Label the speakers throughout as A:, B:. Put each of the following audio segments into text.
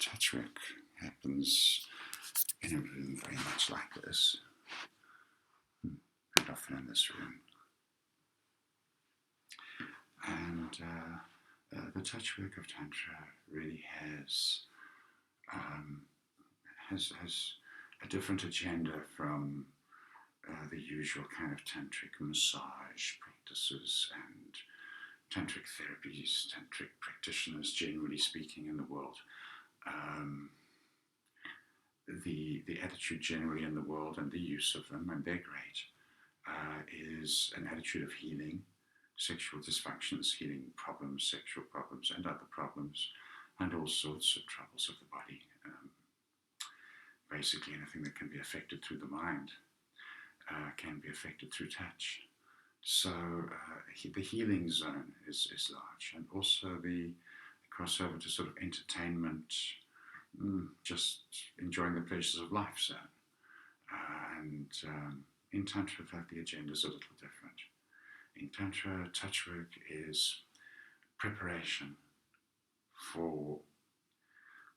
A: touch work happens in a room very much like this, and often in this room. And the touch work of Tantra really has a different agenda from the usual kind of Tantric massage practices and Tantric therapies, Tantric practitioners, generally speaking, in the world. The attitude generally in the world and the use of them, and they're great, is an attitude of healing sexual dysfunctions, healing problems, sexual problems, and other problems, and all sorts of troubles of the body. Basically, anything that can be affected through the mind can be affected through touch. So the healing zone is large, and also the crossover to sort of entertainment, just enjoying the pleasures of life zone. And in Tantra, the agenda is a little different. In Tantra, touch work is preparation for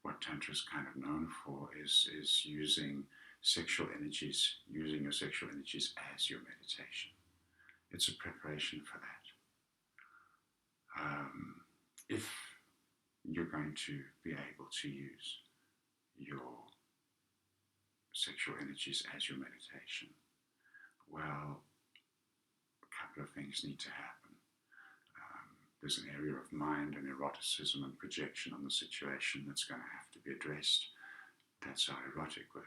A: what Tantra is kind of known for, is using sexual energies, using your sexual energies as your meditation. It's a preparation for that. If you're going to be able to use your sexual energies as your meditation, well, a couple of things need to happen. There's an area of mind and eroticism and projection on the situation that's going to have to be addressed. That's our erotic work.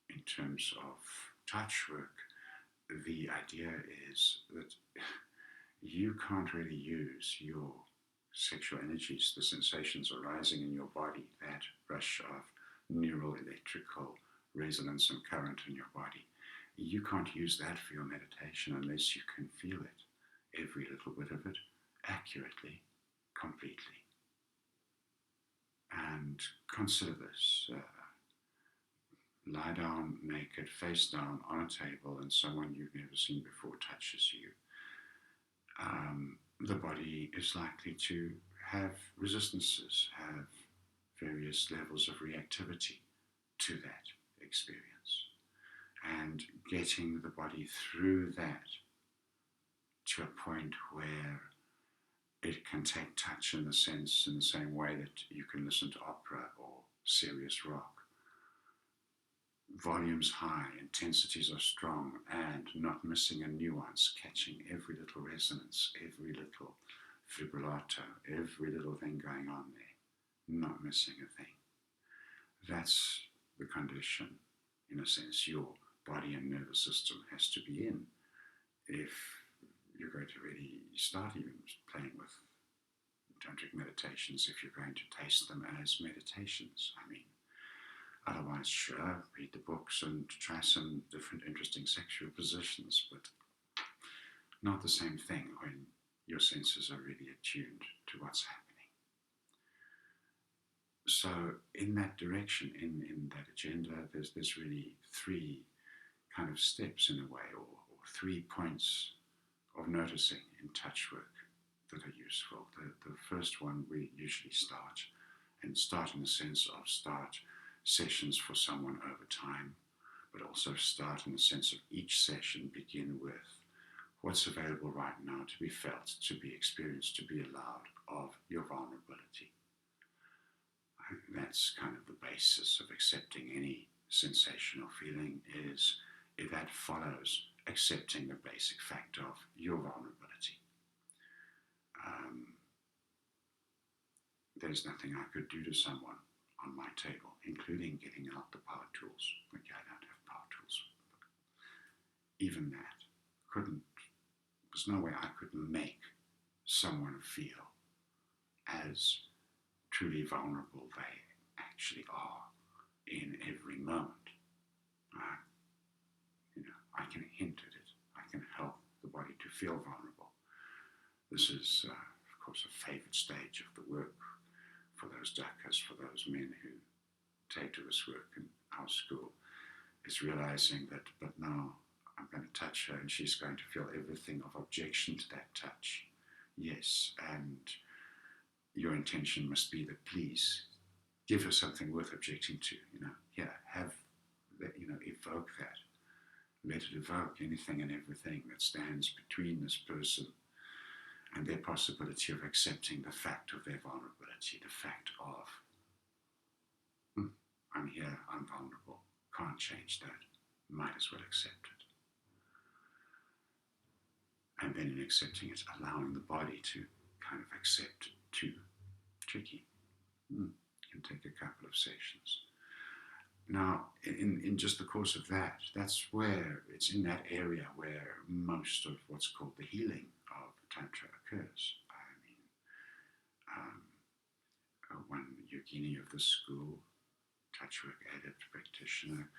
A: In terms of touch work, the idea is that you can't really use your sexual energies, the sensations arising in your body, that rush of neural electrical resonance and current in your body. You can't use that for your meditation unless you can feel it, every little bit of it, accurately, completely. And consider this. Lie down naked, face down on a table, and someone you've never seen before touches you. The body is likely to have resistances, have various levels of reactivity to that experience. And getting the body through that to a point where it can take touch in the same way that you can listen to opera or serious rock. Volumes high, intensities are strong, and not missing a nuance, catching every little resonance, every little fibrillato, every little thing going on there, not missing a thing. That's the condition, in a sense, your body and nervous system has to be in if you're going to really start even playing with tantric meditations, if you're going to taste them as meditations. I mean, otherwise, sure, read the books and try some different interesting sexual positions, but not the same thing when your senses are really attuned to what's happening. So in that direction, in that agenda, there's really three kind of steps in a way, or 3 points of noticing in touch work that are useful. The first one we usually start in the sense of start sessions for someone over time, but also start in the sense of each session begin with what's available right now to be felt, to be experienced, to be allowed of your vulnerability. That's kind of the basis of accepting any sensation or feeling, is if that follows accepting the basic fact of your vulnerability. There's nothing I could do to someone on my table, including getting out the power tools. Okay, I don't have power tools. Even that there's no way I could make someone feel as truly vulnerable they actually are in every moment. I can hint at it. I can help the body to feel vulnerable. This is, of course, a favorite stage of the work for those dakas, for those men who take to this work in our school, is realizing that, but now I'm going to touch her and she's going to feel everything of objection to that touch. Yes, and your intention must be that, please, give her something worth objecting to. Here, have that. Evoke that. Let it evoke anything and everything that stands between this person and their possibility of accepting the fact of their vulnerability, the fact of, I'm here, I'm vulnerable, can't change that, might as well accept it. And then in accepting it, allowing the body to kind of accept it too. Tricky. Can take a couple of sessions. Now, in just the course of that, that's where, it's in that area where most of what's called the healing of Tantra occurs. One yogini of the school, touchwork adept practitioner,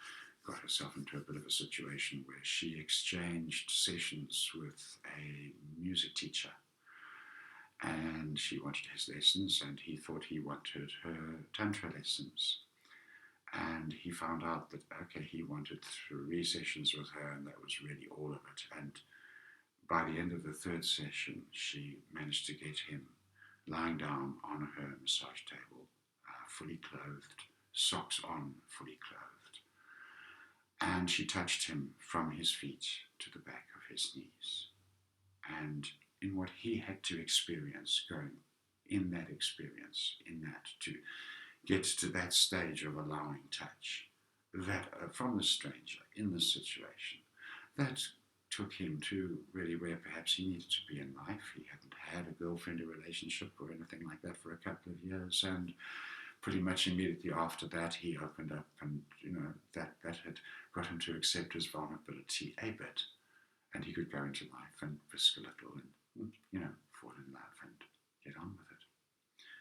A: got herself into a bit of a situation where she exchanged sessions with a music teacher. And she wanted his lessons, and he thought he wanted her Tantra lessons. And he found out that, okay, he wanted 3 sessions with her, and that was really all of it. And by the end of the 3rd session, she managed to get him lying down on her massage table, fully clothed, socks on, fully clothed. And she touched him from his feet to the back of his knees. And in what he had to experience, going in that experience, in that to get to that stage of allowing touch, that from the stranger in this situation, that took him to really where perhaps he needed to be in life. He hadn't had a girlfriend, a relationship or anything like that for a couple of years, and pretty much immediately after that he opened up, and that had got him to accept his vulnerability a bit, and he could go into life and risk a little and fall in love and get on with it.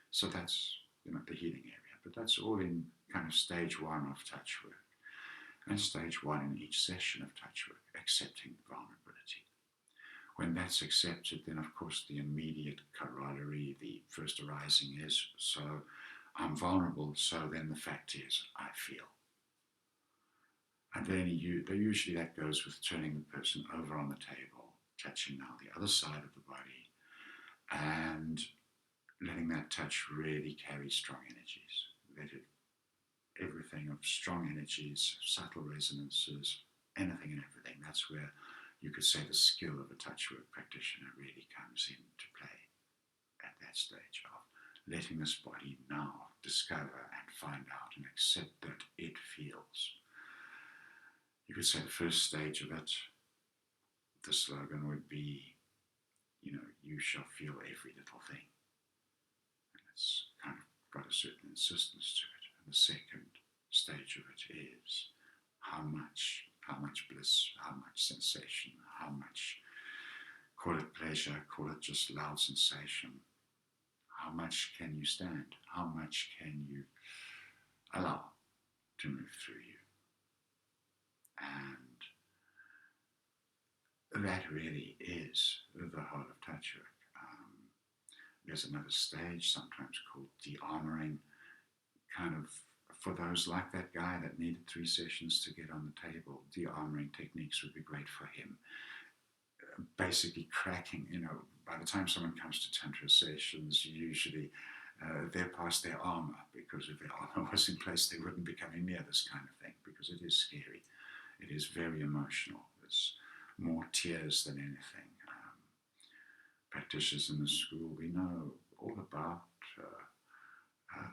A: So that's the healing area, but that's all in kind of stage 1 of touch work. And stage 1 in each session of touch work, accepting vulnerability. When that's accepted, then of course the immediate corollary, the first arising is, so I'm vulnerable, so then the fact is I feel. And then usually that goes with turning the person over on the table, touching now the other side of the body, and letting that touch really carry strong energies. Everything of strong energies, subtle resonances, anything and everything. That's where you could say the skill of a touchwork practitioner really comes into play at that stage of letting this body now discover and find out and accept that it feels. You could say the first stage of it, the slogan would be, you shall feel every little thing. And it's kind of got a certain insistence to it. And the second stage of it is how much bliss, how much sensation, how much, call it pleasure, call it just loud sensation. How much can you stand? How much can you allow to move through you? And that really is the whole of touch work. There's another stage, sometimes called de-armoring, kind of for those like that guy that needed 3 sessions to get on the table. De-armoring techniques would be great for him. Basically cracking, by the time someone comes to Tantra sessions, usually they're past their armor, because if their armor was in place, they wouldn't be coming near this kind of thing, because it is scary. It is very emotional. There's more tears than anything. Practitioners in the school, we know all about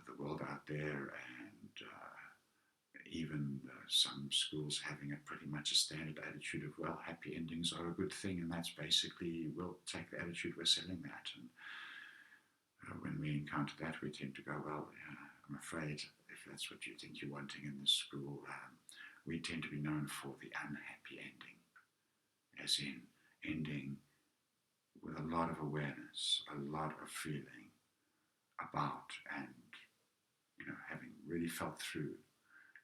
A: the world out there, and even some schools having a pretty much a standard attitude of, well, happy endings are a good thing, and that's basically, we'll take the attitude, we're selling that. And when we encounter that, we tend to go, well, I'm afraid if that's what you think you're wanting in this school, we tend to be known for the unhappy ending, as in ending with a lot of awareness, a lot of feeling about, and having really felt through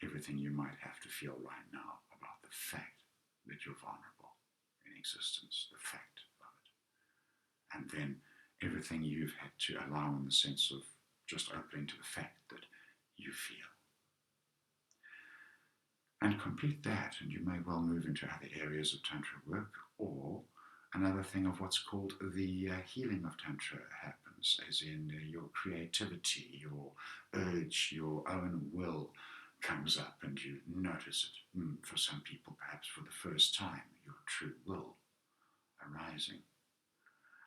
A: everything you might have to feel right now about the fact that you're vulnerable in existence, the fact of it. And then everything you've had to allow in the sense of just opening to the fact that you feel. And complete that, and you may well move into other areas of Tantra work, or another thing of what's called the healing of Tantra happens. comes, as in your creativity, your urge, your own will comes up and you notice it. For some people, perhaps for the first time, your true will arising.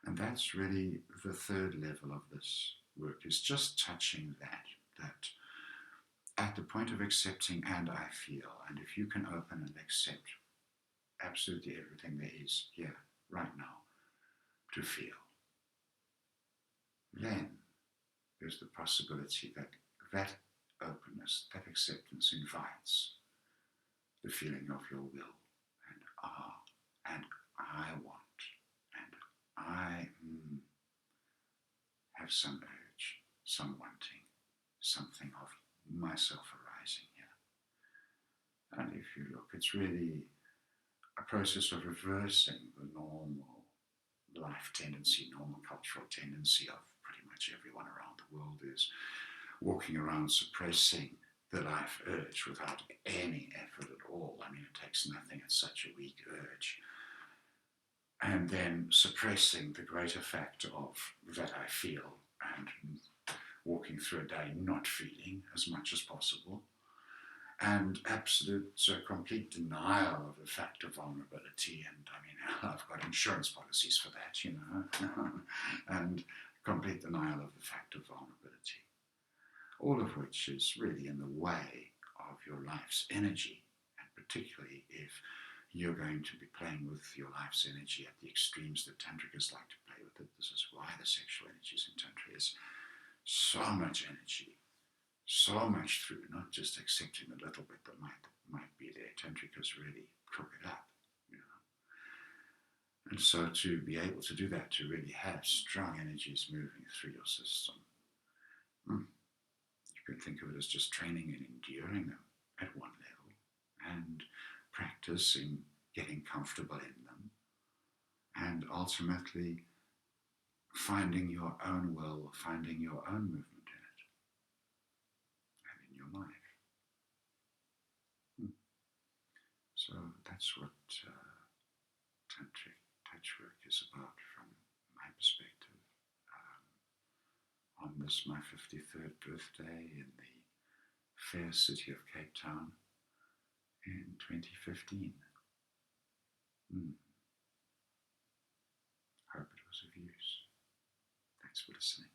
A: And that's really the third level of this work, is just touching that at the point of accepting, and I feel, and if you can open and accept absolutely everything there is here, right now, to feel, then there's the possibility that that openness, that acceptance invites the feeling of your will, and I want, and I have some urge, some wanting, something of myself arising here. And if you look, it's really a process of reversing the normal life tendency, normal cultural tendency of pretty much everyone around the world is walking around suppressing the life urge without any effort at all. I mean, it takes nothing, it's such a weak urge. And then suppressing the greater fact of that I feel, and walking through a day not feeling as much as possible, and absolute complete denial of the fact of vulnerability. And I mean, I've got insurance policies for that, you know, and complete denial of the fact of vulnerability. All of which is really in the way of your life's energy, and particularly if you're going to be playing with your life's energy at the extremes that Tantricans like to play with it. This is why the sexual energies in Tantra is so much energy, so much through, not just accepting a little bit that might be there. Tantricans really cook it up, you know. And so to be able to do that, to really have strong energies moving through your system, you can think of it as just training and enduring them at one level, and practicing getting comfortable in them, and ultimately finding your own will, finding your own movement in it, and in your life. So that's what Tantric touch work is about from my perspective. On this, my 53rd birthday in the fair city of Cape Town in 2015. Hope it was of use. Thanks for listening.